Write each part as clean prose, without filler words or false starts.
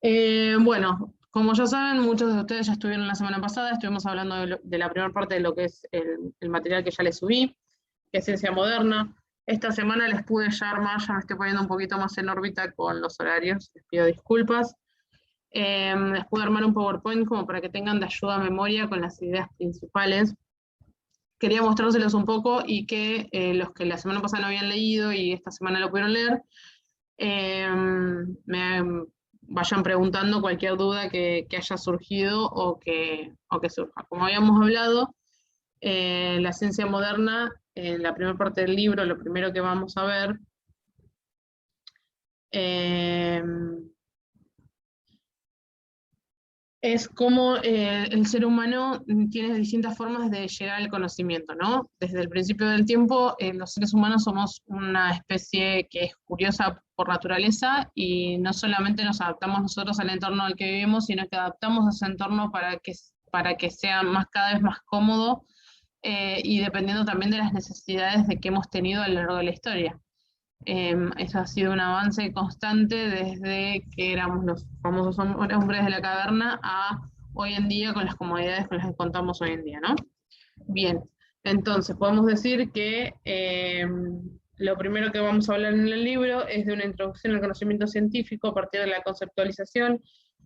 Bueno, como ya saben, muchos de ustedes ya estuvieron la semana pasada, estuvimos hablando de la primera parte de lo que es el material que ya les subí, que es ciencia moderna. Esta semana les pude ya armar, ya me estoy poniendo un poquito más en órbita con los horarios, les pido disculpas. Les pude armar un PowerPoint como para que tengan de ayuda a memoria con las ideas principales. Quería mostrárselos un poco y que los que la semana pasada no habían leído y esta semana lo pudieron leer, me vayan preguntando cualquier duda que haya surgido o que surja. Como habíamos hablado, la ciencia moderna, en la primera parte del libro, lo primero que vamos a ver eh, es cómo el ser humano tiene distintas formas de llegar al conocimiento, ¿no? Desde el principio del tiempo, los seres humanos somos una especie que es curiosa por naturaleza y no solamente nos adaptamos nosotros al entorno al que vivimos, sino que adaptamos ese entorno para que sea cada vez más cómodo y dependiendo también de las necesidades de que hemos tenido a lo largo de la historia. Eso ha sido un avance constante desde que éramos los famosos hombres de la caverna a hoy en día con las comodidades con las que contamos hoy en día, ¿no? Bien, entonces podemos decir que lo primero que vamos a hablar en el libro es de una introducción al conocimiento científico a partir de la conceptualización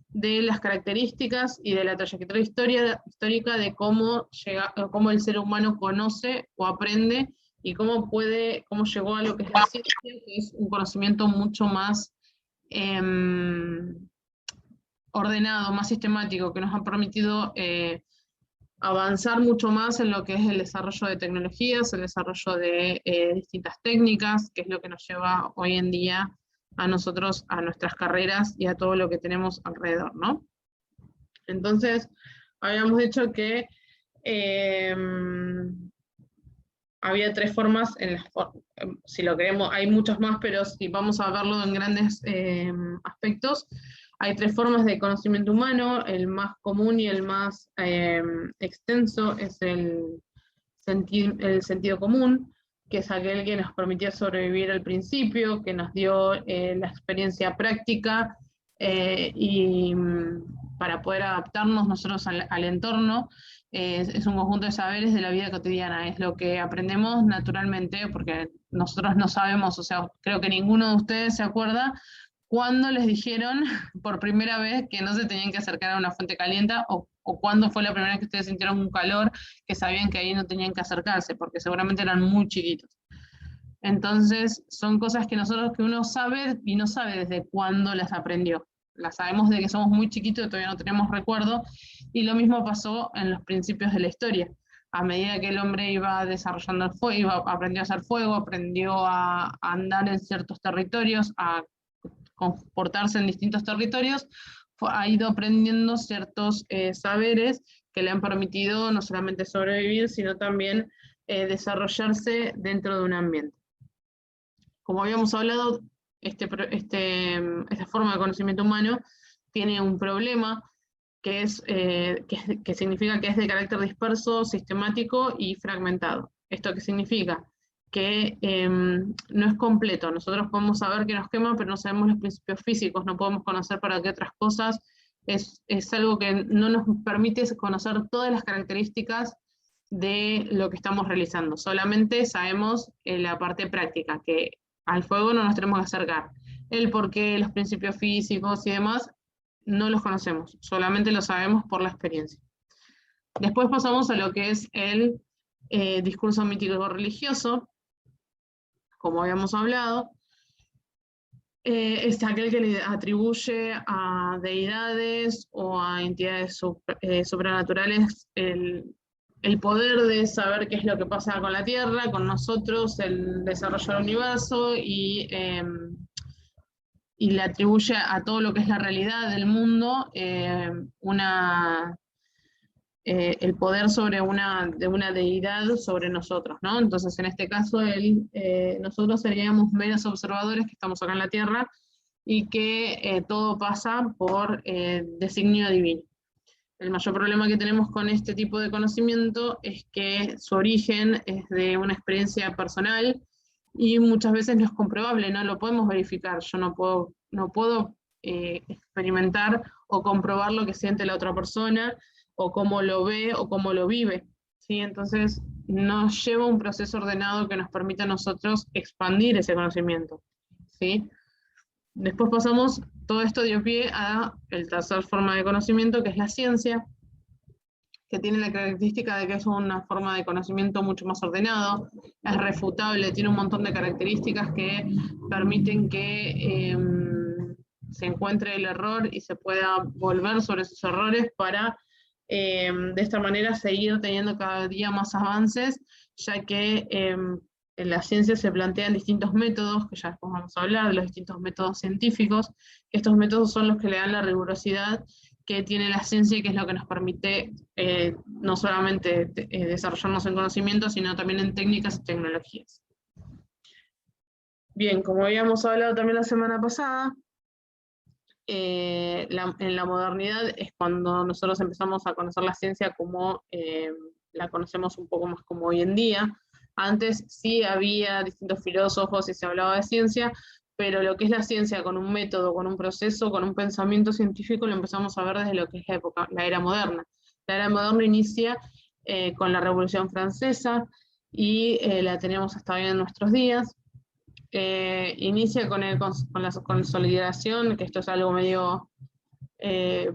de las características y de la trayectoria histórica de cómo el ser humano conoce o aprende y cómo llegó a lo que es la ciencia, que es un conocimiento mucho más ordenado, más sistemático, que nos ha permitido avanzar mucho más en lo que es el desarrollo de tecnologías, el desarrollo de distintas técnicas, que es lo que nos lleva hoy en día a nosotros, a nuestras carreras y a todo lo que tenemos alrededor, ¿no? Entonces, habíamos dicho que había tres formas, si lo queremos, hay muchas más, pero si vamos a verlo en grandes aspectos, hay tres formas de conocimiento humano. El más común y el más extenso es el sentido común, que es aquel que nos permitió sobrevivir al principio, que nos dio la experiencia práctica y para poder adaptarnos nosotros al entorno. Es un conjunto de saberes de la vida cotidiana, es lo que aprendemos naturalmente, porque nosotros no sabemos, o sea, creo que ninguno de ustedes se acuerda cuándo les dijeron por primera vez que no se tenían que acercar a una fuente caliente o cuándo fue la primera vez que ustedes sintieron un calor que sabían que ahí no tenían que acercarse, porque seguramente eran muy chiquitos. Entonces, son cosas que uno sabe y no sabe desde cuándo las aprendió. Las sabemos de que somos muy chiquitos y todavía no tenemos recuerdo, y lo mismo pasó en los principios de la historia. A medida que el hombre iba desarrollando el fuego, aprendió a hacer fuego, aprendió a andar en ciertos territorios, a comportarse en distintos territorios, ha ido aprendiendo ciertos saberes que le han permitido no solamente sobrevivir, sino también desarrollarse dentro de un ambiente. Como habíamos hablado, esta forma de conocimiento humano tiene un problema que significa que es de carácter disperso, sistemático y fragmentado. ¿Esto qué significa? Que no es completo. Nosotros podemos saber que nos quema, pero no sabemos los principios físicos, no podemos conocer para qué otras cosas. Es algo que no nos permite conocer todas las características de lo que estamos realizando. Solamente sabemos la parte práctica, que al fuego no nos tenemos que acercar. El porqué, los principios físicos y demás, no los conocemos, solamente lo sabemos por la experiencia. Después pasamos a lo que es el discurso mítico religioso, como habíamos hablado, es aquel que le atribuye a deidades o a entidades supranaturales el poder de saber qué es lo que pasa con la Tierra, con nosotros, el desarrollo del universo y le atribuye a todo lo que es la realidad del mundo el poder de una deidad sobre nosotros, ¿no? Entonces, en este caso, nosotros seríamos meros observadores que estamos acá en la Tierra y que todo pasa por designio divino. El mayor problema que tenemos con este tipo de conocimiento es que su origen es de una experiencia personal y muchas veces no es comprobable, no lo podemos verificar. Yo no puedo experimentar o comprobar lo que siente la otra persona, o cómo lo ve o cómo lo vive, ¿sí? Entonces nos lleva un proceso ordenado que nos permite a nosotros expandir ese conocimiento, ¿sí? Después pasamos, todo esto dio pie a la tercera forma de conocimiento, que es la ciencia, que tiene la característica de que es una forma de conocimiento mucho más ordenado, es refutable, tiene un montón de características que permiten que se encuentre el error y se pueda volver sobre esos errores para de esta manera seguir teniendo cada día más avances, ya que en la ciencia se plantean distintos métodos, que ya después vamos a hablar de los distintos métodos científicos, que estos métodos son los que le dan la rigurosidad que tiene la ciencia y que es lo que nos permite no solamente desarrollarnos en conocimiento, sino también en técnicas y tecnologías. Bien, como habíamos hablado también la semana pasada, en la modernidad es cuando nosotros empezamos a conocer la ciencia como la conocemos un poco más como hoy en día. Antes sí había distintos filósofos y se hablaba de ciencia, pero lo que es la ciencia con un método, con un proceso, con un pensamiento científico, lo empezamos a ver desde lo que es la era moderna. La era moderna inicia con la Revolución Francesa y la tenemos hasta hoy en nuestros días. Inicia con la consolidación, que esto es algo medio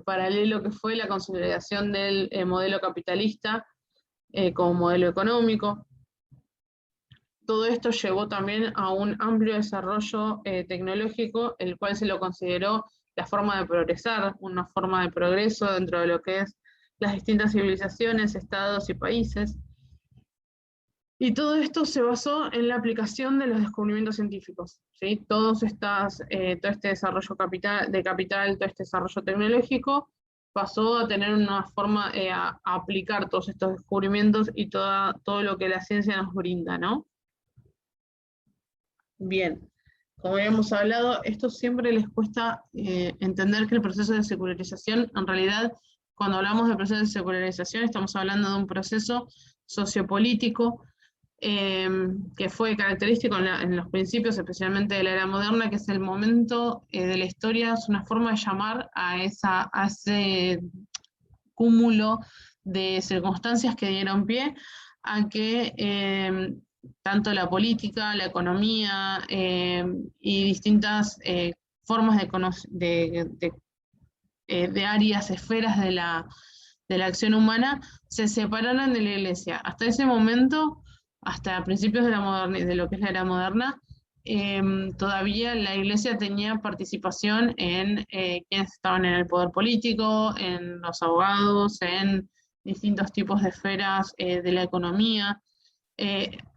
paralelo, que fue la consolidación del modelo capitalista como modelo económico. Todo esto llevó también a un amplio desarrollo tecnológico, el cual se lo consideró la forma de progresar, una forma de progreso dentro de lo que es las distintas civilizaciones, estados y países. Y todo esto se basó en la aplicación de los descubrimientos científicos, ¿sí? Todo este desarrollo de capital, todo este desarrollo tecnológico, pasó a tener una forma, a aplicar todos estos descubrimientos y todo lo que la ciencia nos brinda, ¿no? Bien, como habíamos hablado, esto siempre les cuesta entender que el proceso de secularización, en realidad, cuando hablamos de proceso de secularización, estamos hablando de un proceso sociopolítico que fue característico en los principios, especialmente de la era moderna, que es el momento de la historia, es una forma de llamar a ese cúmulo de circunstancias que dieron pie a que tanto la política, la economía y distintas formas de áreas, esferas de la acción humana se separaron de la Iglesia. Hasta ese momento, hasta principios de lo que es la era moderna, todavía la Iglesia tenía participación en quienes estaban en el poder político, en los abogados, en distintos tipos de esferas de la economía.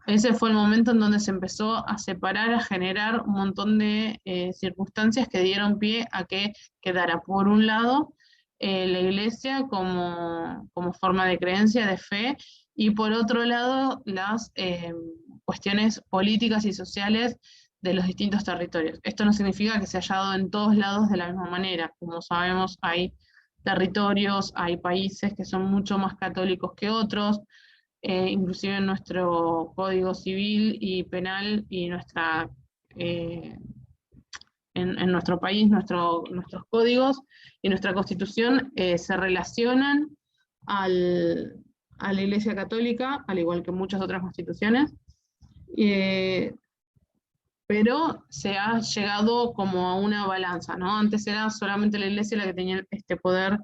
Ese fue el momento en donde se empezó a separar, a generar un montón de circunstancias que dieron pie a que quedara, por un lado, la Iglesia como forma de creencia, de fe, y por otro lado, las cuestiones políticas y sociales de los distintos territorios. Esto no significa que se haya dado en todos lados de la misma manera. Como sabemos, hay territorios, hay países que son mucho más católicos que otros, inclusive en nuestro código civil y penal y en nuestro país, nuestros códigos y nuestra constitución se relacionan a la Iglesia Católica, al igual que muchas otras constituciones, pero se ha llegado como a una balanza, ¿no? Antes era solamente la Iglesia la que tenía este poder,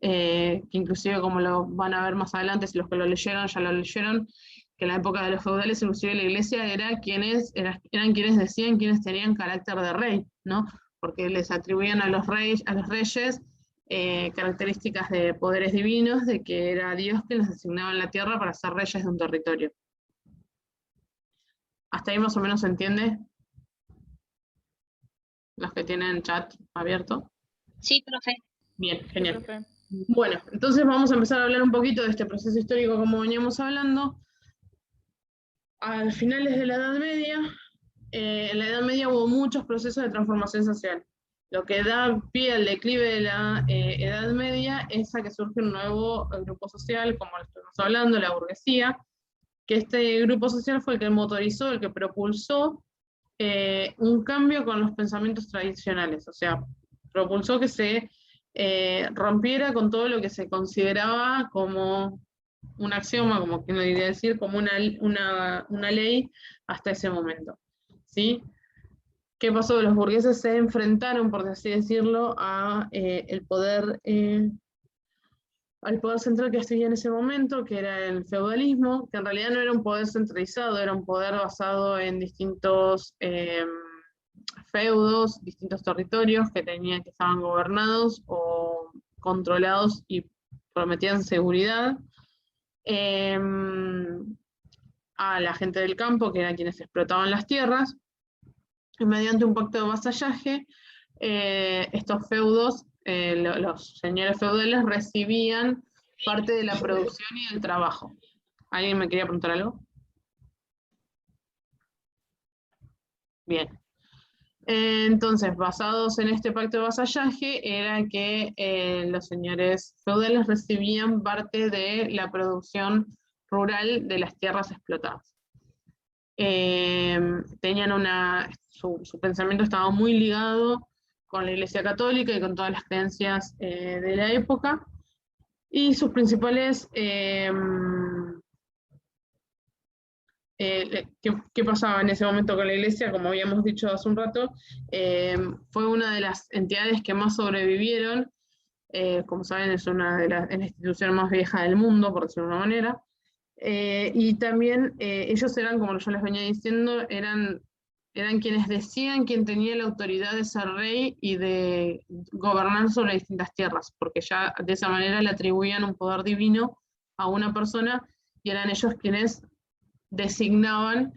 que inclusive, como lo van a ver más adelante, si los que lo leyeron ya lo leyeron, que en la época de los feudales inclusive la Iglesia eran quienes decían quiénes tenían carácter de rey, ¿no? Porque les atribuían a los reyes características de poderes divinos, de que era Dios quien les asignaba en la tierra para ser reyes de un territorio. ¿Hasta ahí más o menos se entiende? Los que tienen chat abierto. Sí, profe. Bien, genial. Sí, profe. Bueno, entonces vamos a empezar a hablar un poquito de este proceso histórico como veníamos hablando. A finales de la Edad Media, en la Edad Media hubo muchos procesos de transformación social. Lo que da pie al declive de la Edad Media es a que surge un nuevo grupo social, como lo estuvimos hablando, la burguesía, que este grupo social fue el que motorizó, el que propulsó un cambio con los pensamientos tradicionales. O sea, propulsó que se rompiera con todo lo que se consideraba como un axioma, como quien lo diría decir, como una ley hasta ese momento, ¿sí? ¿Qué pasó? Los burgueses se enfrentaron, por así decirlo, al poder central que existía en ese momento, que era el feudalismo, que en realidad no era un poder centralizado, era un poder basado en distintos feudos, distintos territorios que estaban gobernados o controlados y prometían seguridad a la gente del campo, que eran quienes explotaban las tierras, y mediante un pacto de vasallaje, estos feudos, los señores feudales recibían parte de la producción y del trabajo. ¿Alguien me quería preguntar algo? Bien. Entonces, basados en este pacto de vasallaje, era que los señores feudales recibían parte de la producción rural de las tierras explotadas. Su pensamiento estaba muy ligado con la Iglesia Católica y con todas las creencias de la época, y sus principales ¿qué pasaba en ese momento con la Iglesia? Como habíamos dicho hace un rato, fue una de las entidades que más sobrevivieron. Como saben, es la institución más vieja del mundo, por decirlo de una manera. Y también ellos eran, como yo les venía diciendo, eran quienes decían quién tenía la autoridad de ser rey y de gobernar sobre distintas tierras, porque ya de esa manera le atribuían un poder divino a una persona, y eran ellos quienes designaban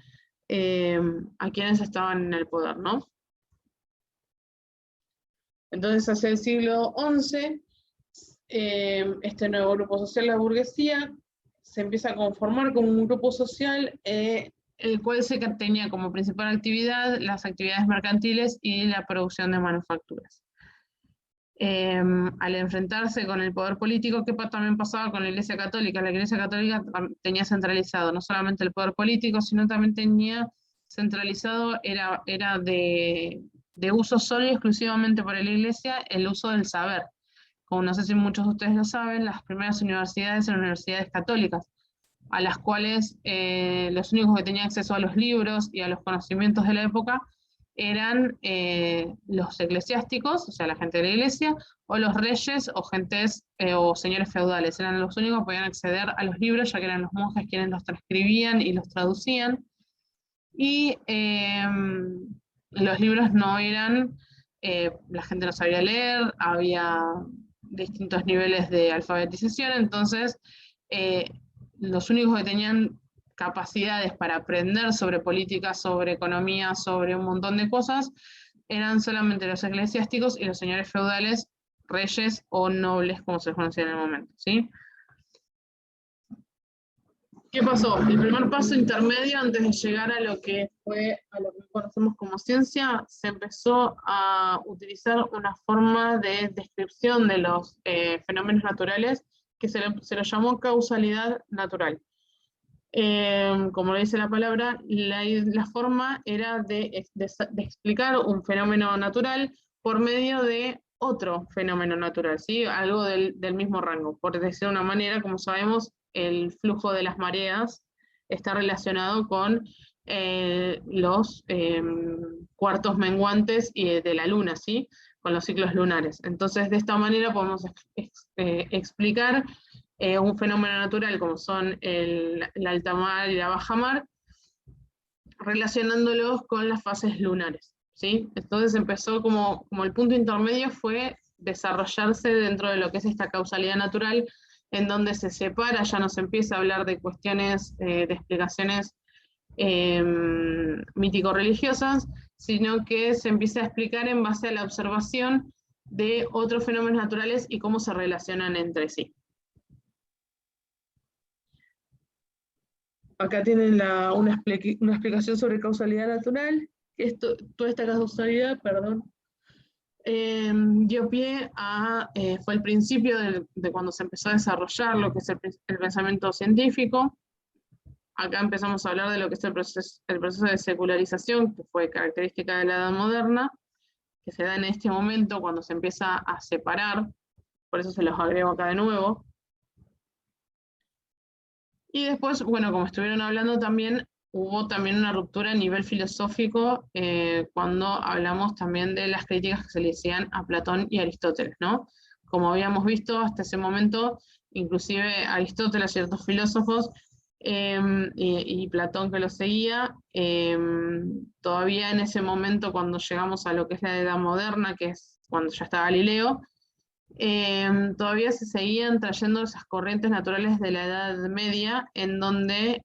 a quienes estaban en el poder, ¿no? Entonces, hacia el siglo XI, este nuevo grupo social, la burguesía, se empieza a conformar como un grupo social, el cual tenía como principal actividad las actividades mercantiles y la producción de manufacturas. Al enfrentarse con el poder político, ¿qué también pasaba con la Iglesia Católica? La Iglesia Católica tenía centralizado no solamente el poder político, sino también tenía centralizado, era de uso solo y exclusivamente por la Iglesia, el uso del saber. Como no sé si muchos de ustedes lo saben, las primeras universidades eran universidades católicas, a las cuales los únicos que tenían acceso a los libros y a los conocimientos de la época eran los eclesiásticos, o sea, la gente de la iglesia, o los reyes o gentes o señores feudales. Eran los únicos que podían acceder a los libros, ya que eran los monjes quienes los transcribían y los traducían. Y los libros no eran, la gente no sabía leer, había distintos niveles de alfabetización, entonces los únicos que tenían capacidades para aprender sobre política, sobre economía, sobre un montón de cosas, eran solamente los eclesiásticos y los señores feudales, reyes o nobles, como se les conocía en el momento, ¿sí? ¿Qué pasó? El primer paso intermedio antes de llegar a lo que conocemos como ciencia, se empezó a utilizar una forma de descripción de los fenómenos naturales que se lo llamó causalidad natural. Como lo dice la palabra, la forma era de explicar un fenómeno natural por medio de otro fenómeno natural, ¿sí? Algo del mismo rango. Por decir de una manera, como sabemos, el flujo de las mareas está relacionado con los cuartos menguantes y de la luna, ¿sí? Con los ciclos lunares. Entonces, de esta manera podemos explicar un fenómeno natural como son la alta mar y la baja mar, relacionándolos con las fases lunares, ¿sí? Entonces empezó como el punto intermedio fue desarrollarse dentro de lo que es esta causalidad natural, en donde se separa, ya no se empieza a hablar de cuestiones, de explicaciones mítico-religiosas, sino que se empieza a explicar en base a la observación de otros fenómenos naturales y cómo se relacionan entre sí. Acá tienen una explicación sobre causalidad natural. Toda esta causalidad, dio pie fue el principio de cuando se empezó a desarrollar lo que es el pensamiento científico. Acá empezamos a hablar de lo que es el proceso de secularización, que fue característica de la Edad Moderna, que se da en este momento cuando se empieza a separar, por eso se los agrego acá de nuevo. Y después, bueno, como estuvieron hablando también, hubo también una ruptura a nivel filosófico cuando hablamos también de las críticas que se le hacían a Platón y Aristóteles, ¿no? Como habíamos visto hasta ese momento, inclusive Aristóteles, ciertos filósofos, y Platón que lo seguía, todavía en ese momento cuando llegamos a lo que es la Edad Moderna, que es cuando ya está Galileo, todavía se seguían trayendo esas corrientes naturales de la Edad Media, en donde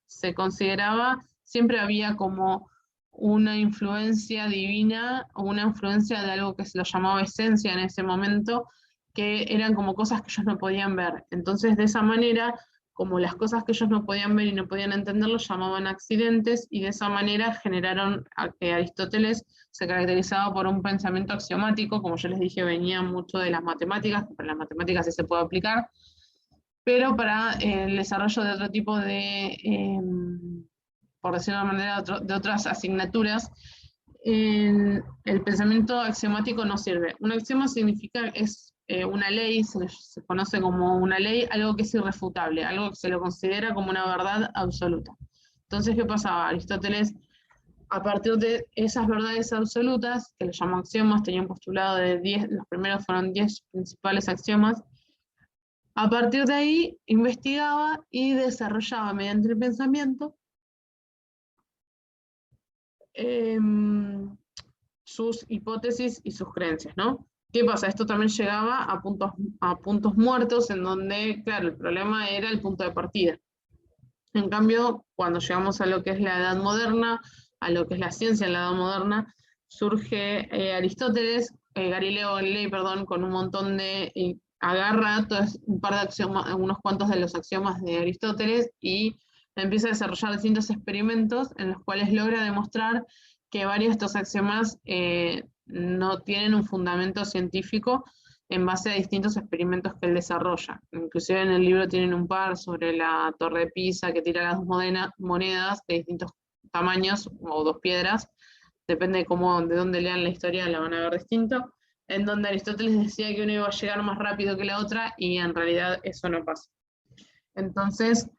se consideraba, siempre había como una influencia divina o una influencia de algo que se lo llamaba esencia en ese momento, que eran como cosas que ellos no podían ver. Entonces, de esa manera, como las cosas que ellos no podían ver y no podían entender, los llamaban accidentes, y de esa manera generaron que Aristóteles se caracterizaba por un pensamiento axiomático, como yo les dije, venía mucho de las matemáticas, que para las matemáticas sí se puede aplicar, pero para el desarrollo de otro tipo de, por decirlo de una manera, de otras asignaturas, el pensamiento axiomático no sirve. Un axioma significa, es una ley, se conoce como una ley, algo que es irrefutable, algo que se lo considera como una verdad absoluta. Entonces, ¿qué pasaba? Aristóteles, a partir de esas verdades absolutas, que le llamó axiomas, tenía un postulado de 10, los primeros fueron 10 principales axiomas. A partir de ahí, investigaba y desarrollaba mediante el pensamiento sus hipótesis y sus creencias, ¿no? ¿Qué pasa? Esto también llegaba a puntos muertos, en donde, claro, el problema era el punto de partida. En cambio, cuando llegamos a lo que es la Edad Moderna, a lo que es la ciencia en la Edad Moderna, surge Aristóteles, Galileo Galilei, perdón, con un montón de, agarra un par de axiomas, unos cuantos de los axiomas de Aristóteles y empieza a desarrollar distintos experimentos en los cuales logra demostrar que varios de estos axiomas no tienen un fundamento científico en base a distintos experimentos que él desarrolla. Inclusive en el libro tienen un par sobre la torre de Pisa que tira las dos monedas de distintos tamaños, o dos piedras, depende de dónde lean la historia, la van a ver distinto, en donde Aristóteles decía que uno iba a llegar más rápido que la otra, y en realidad eso no pasa. Entonces,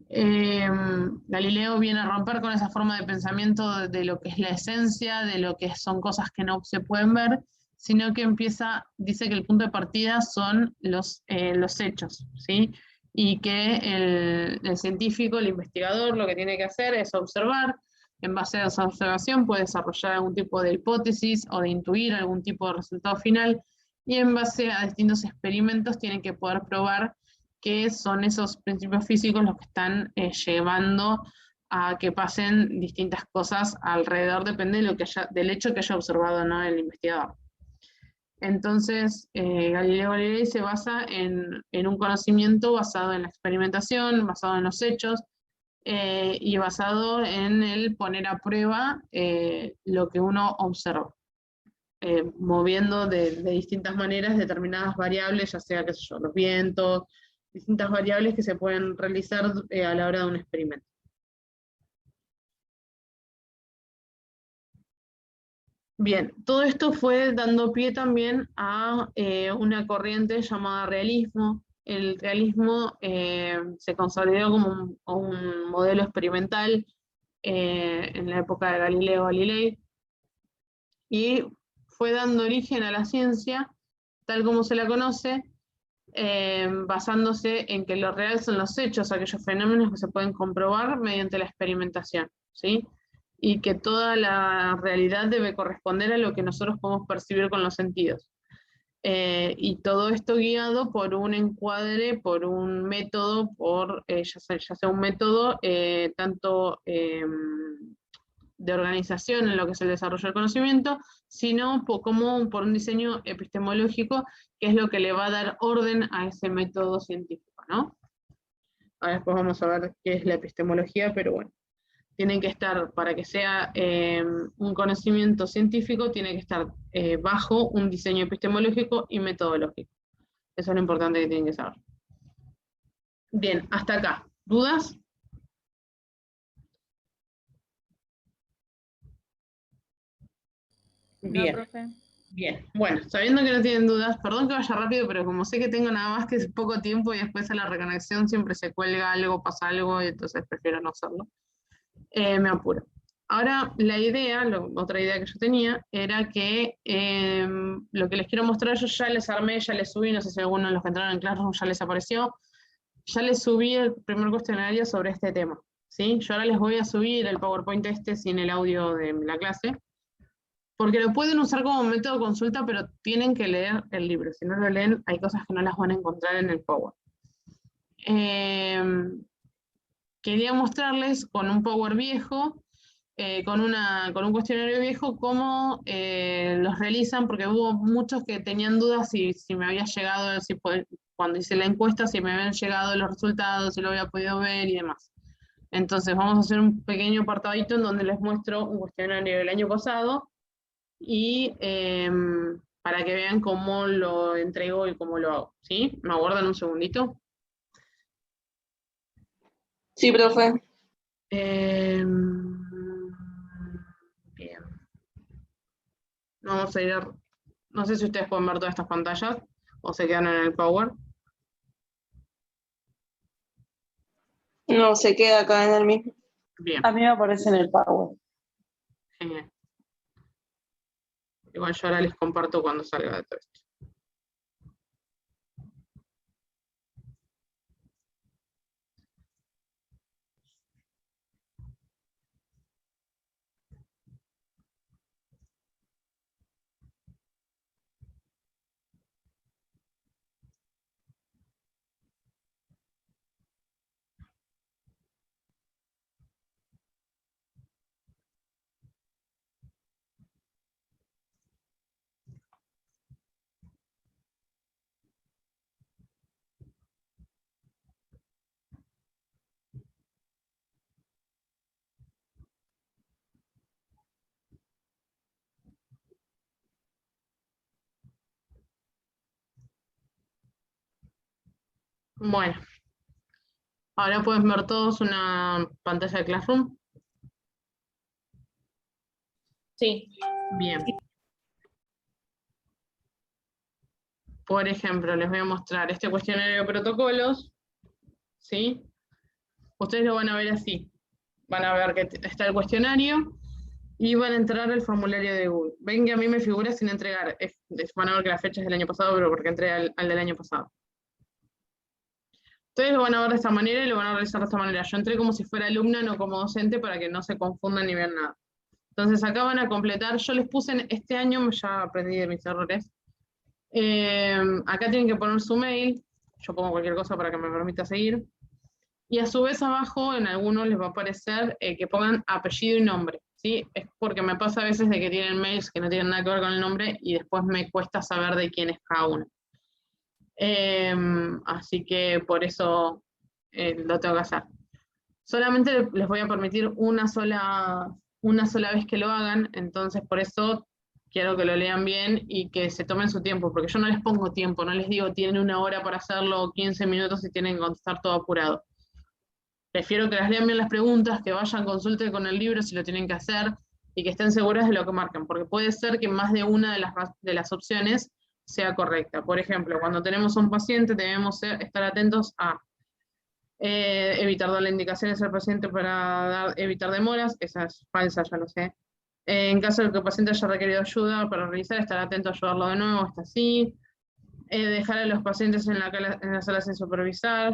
Galileo viene a romper con esa forma de pensamiento de lo que es la esencia, de lo que son cosas que no se pueden ver, sino que dice que el punto de partida son los hechos, ¿sí? Y que el científico, el investigador, lo que tiene que hacer es observar. En base a esa observación puede desarrollar algún tipo de hipótesis o de intuir algún tipo de resultado final, y en base a distintos experimentos tiene que poder probar que son esos principios físicos los que están llevando a que pasen distintas cosas alrededor, depende de del hecho que haya observado, ¿no?, el investigador. Entonces, Galileo Galilei se basa en un conocimiento basado en la experimentación, basado en los hechos, y basado en el poner a prueba lo que uno observa, moviendo de distintas maneras determinadas variables, ya sea, qué sé yo, los vientos, distintas variables que se pueden realizar a la hora de un experimento. Bien, todo esto fue dando pie también a una corriente llamada realismo. El realismo se consolidó como un modelo experimental en la época de Galileo Galilei, y fue dando origen a la ciencia tal como se la conoce, basándose en que lo real son los hechos, aquellos fenómenos que se pueden comprobar mediante la experimentación, ¿sí? Y que toda la realidad debe corresponder a lo que nosotros podemos percibir con los sentidos. Y todo esto guiado por un encuadre, por un método, ya sea un método tanto de organización en lo que es el desarrollo del conocimiento, sino como por un diseño epistemológico, que es lo que le va a dar orden a ese método científico, ¿no? Ahora después vamos a ver qué es la epistemología, pero bueno, tienen que estar, para que sea un conocimiento científico, tiene que estar bajo un diseño epistemológico y metodológico. Eso es lo importante que tienen que saber. Bien, hasta acá. ¿Dudas? No, Bien, profe. bien. Bueno, sabiendo que no tienen dudas, perdón que vaya rápido, pero como sé que tengo nada más que poco tiempo y después a la reconexión siempre se cuelga algo, pasa algo, y entonces prefiero no hacerlo. Me apuro. Ahora, la idea, otra idea que yo tenía, era que lo que les quiero mostrar, yo ya les armé, ya les subí, no sé si alguno de los que entraron en Classroom ya les apareció, ya les subí el primer cuestionario sobre este tema, ¿sí? Yo ahora les voy a subir el PowerPoint este sin el audio de la clase, porque lo pueden usar como método de consulta, pero tienen que leer el libro. Si no lo leen, hay cosas que no las van a encontrar en el Power. Quería mostrarles con un Power viejo, con un cuestionario viejo, cómo los realizan, porque hubo muchos que tenían dudas si me había llegado, cuando hice la encuesta, si me habían llegado los resultados, si lo había podido ver y demás. Entonces vamos a hacer un pequeño apartadito en donde les muestro un cuestionario del año pasado y para que vean cómo lo entrego y cómo lo hago. ¿Sí? ¿Me aguardan un segundito? Sí, profe. Bien. Vamos a ir, no sé si ustedes pueden ver todas estas pantallas o se quedan en el Power. No, se queda acá en el mismo. Bien, A mí me aparece en el Power. genial. Igual yo ahora les comparto cuando salga de todo esto. Bueno, ahora pueden ver todos una pantalla de Classroom. Sí. Bien. Por ejemplo, les voy a mostrar este cuestionario de protocolos, ¿sí? Ustedes lo van a ver así. Van a ver que está el cuestionario y van a entrar al formulario de Google. Ven que a mí me figura sin entregar. Van a ver que la fecha es del año pasado, pero porque entré al del año pasado. Ustedes lo van a ver de esta manera y lo van a realizar de esta manera. Yo entré como si fuera alumna, no como docente, para que no se confundan ni vean nada. Entonces acá van a completar, yo les puse en este año, ya aprendí de mis errores. Acá tienen que poner su mail, yo pongo cualquier cosa para que me permita seguir. Y a su vez abajo en algunos les va a aparecer que pongan apellido y nombre, ¿sí? Es porque me pasa a veces de que tienen mails que no tienen nada que ver con el nombre y después me cuesta saber de quién es cada uno. Así que por eso lo tengo que hacer. Solamente les voy a permitir una sola vez que lo hagan, entonces por eso quiero que lo lean bien y que se tomen su tiempo, porque yo no les pongo tiempo, no les digo tienen 1 hora para hacerlo, 15 minutos y tienen que contestar todo apurado. Prefiero que las lean bien las preguntas, que vayan, consulten con el libro si lo tienen que hacer y que estén seguras de lo que marcan, porque puede ser que más de una de las opciones sea correcta. Por ejemplo, cuando tenemos un paciente debemos estar atentos a evitar darle indicaciones al paciente para evitar demoras, esa es falsa, ya lo sé. En caso de que el paciente haya requerido ayuda para realizar, estar atento a ayudarlo de nuevo, está así. Dejar a los pacientes en la sala sin supervisar.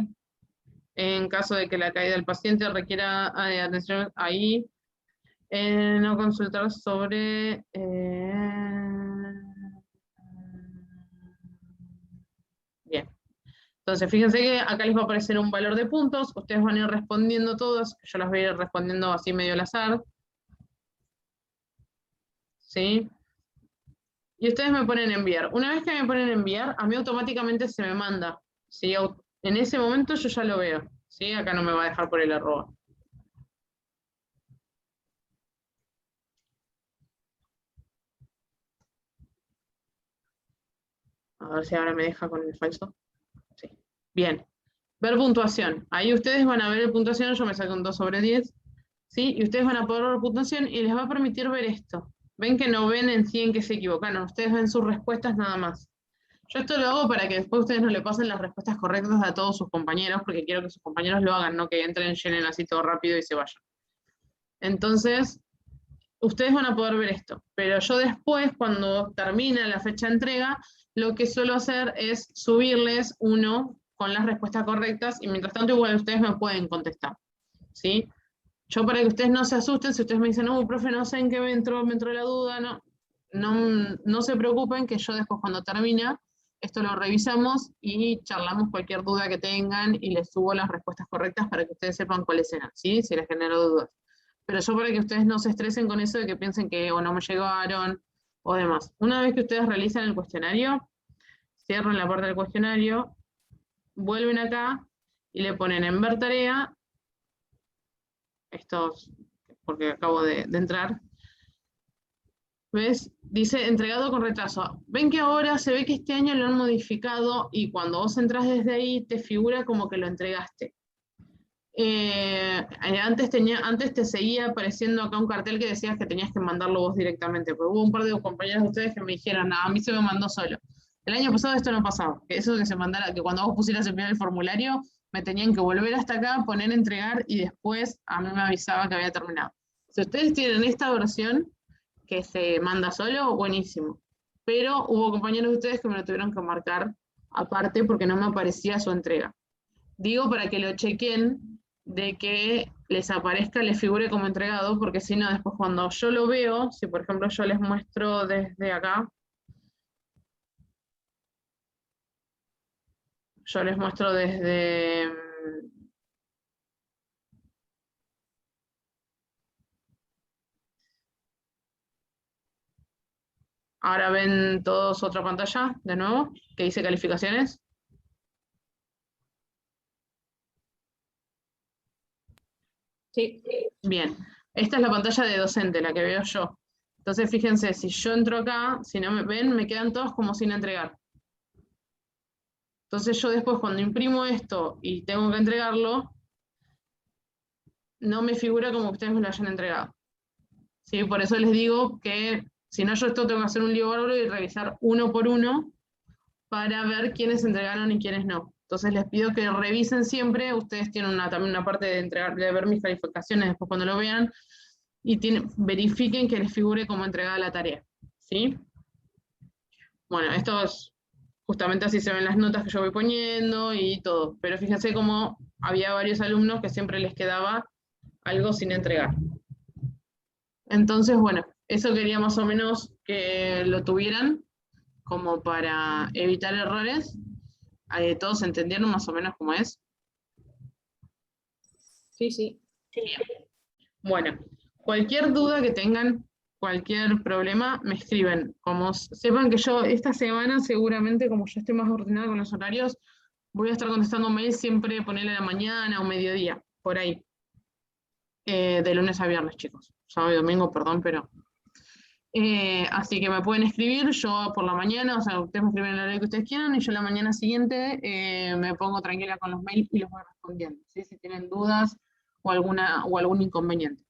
En caso de que la caída del paciente requiera atención ahí. No consultar sobre... Bien. Entonces, fíjense que acá les va a aparecer un valor de puntos, ustedes van a ir respondiendo todos, yo las voy a ir respondiendo así medio al azar. ¿Sí? Y ustedes me ponen enviar. Una vez que me ponen enviar, a mí automáticamente se me manda. ¿Sí? En ese momento yo ya lo veo. ¿Sí? Acá no me va a dejar por el arroba. A ver si ahora me deja con el falso. Sí. Bien. Ver puntuación. Ahí ustedes van a ver la puntuación, yo me saco un 2/10. ¿Sí? Y ustedes van a poder ver puntuación y les va a permitir ver esto. ven que no ven en sí en que se equivocaron, ustedes ven sus respuestas nada más. Yo esto lo hago para que después ustedes no le pasen las respuestas correctas a todos sus compañeros, porque quiero que sus compañeros lo hagan, no que entren, llenen así todo rápido y se vayan. Entonces, ustedes van a poder ver esto, pero yo después, cuando termina la fecha de entrega, lo que suelo hacer es subirles uno con las respuestas correctas, y mientras tanto igual ustedes me pueden contestar, ¿sí? Yo, para que ustedes no se asusten, si ustedes me dicen, no, profe, no sé en qué me entró la duda, no se preocupen, que yo después, cuando termina, esto lo revisamos y charlamos cualquier duda que tengan y les subo las respuestas correctas para que ustedes sepan cuáles eran, ¿sí? Si les generó dudas. Pero yo, para que ustedes no se estresen con eso de que piensen que o no me llegaron o demás. Una vez que ustedes realizan el cuestionario, cierran la parte del cuestionario, vuelven acá y le ponen en ver tarea, esto porque acabo de entrar, ¿ves? Dice entregado con retraso. Ven que ahora se ve que este año lo han modificado y cuando vos entras desde ahí te figura como que lo entregaste. Antes te seguía apareciendo acá un cartel que decías que tenías que mandarlo vos directamente, pero hubo un par de compañeros de ustedes que me dijeron, no, a mí se me mandó solo. El año pasado esto no pasaba, que eso de que se mandara, que cuando vos pusieras enviar el formulario, me tenían que volver hasta acá, poner entregar y después a mí me avisaba que había terminado. Si ustedes tienen esta versión que se manda solo, buenísimo. Pero hubo compañeros de ustedes que me lo tuvieron que marcar aparte porque no me aparecía su entrega. Digo para que lo chequen de que les aparezca, les figure como entregado, porque si no, después cuando yo lo veo, si por ejemplo yo les muestro desde acá, yo les muestro desde... Ahora ven todos otra pantalla, de nuevo, que dice calificaciones. Sí. Bien, esta es la pantalla de docente, la que veo yo. Entonces fíjense, si yo entro acá, si no me ven, me quedan todos como sin entregar. Entonces yo después, cuando imprimo esto y tengo que entregarlo, no me figura como que ustedes me lo hayan entregado. ¿Sí? Por eso les digo que si no, yo esto tengo que hacer un lío bárbaro y revisar uno por uno para ver quiénes entregaron y quiénes no. Entonces les pido que revisen siempre, ustedes tienen también una parte de entregar, de ver mis calificaciones después cuando lo vean, y verifiquen que les figure como entregada la tarea. ¿Sí? Bueno, esto es justamente así se ven las notas que yo voy poniendo y todo. Pero fíjense cómo había varios alumnos que siempre les quedaba algo sin entregar. Entonces, bueno, eso quería más o menos que lo tuvieran como para evitar errores. Todos entendieron más o menos cómo es. Sí, sí. Bueno, cualquier duda que tengan, cualquier problema, me escriben. Como sepan que yo esta semana seguramente, como ya estoy más ordenada con los horarios, voy a estar contestando mails siempre, ponerle a la mañana o mediodía, por ahí. De lunes a viernes, chicos. Sábado y domingo, perdón, pero... así que me pueden escribir, yo por la mañana, o sea, ustedes me escriben en el horario que ustedes quieran, y yo la mañana siguiente me pongo tranquila con los mails y los voy respondiendo, ¿sí? Si tienen dudas o algún inconveniente.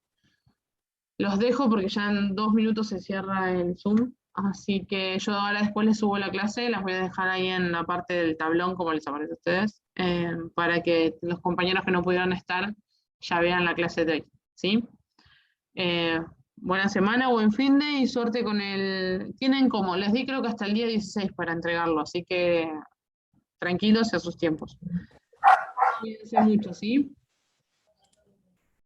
Los dejo porque ya en 2 minutos se cierra el Zoom, así que yo ahora después les subo la clase, las voy a dejar ahí en la parte del tablón, como les aparece a ustedes, para que los compañeros que no pudieron estar ya vean la clase de hoy, ¿sí? Buena semana, buen fin de y suerte con el... Tienen como, les di creo que hasta el día 16 para entregarlo, así que tranquilos y a sus tiempos. Cuídense mucho, ¿sí?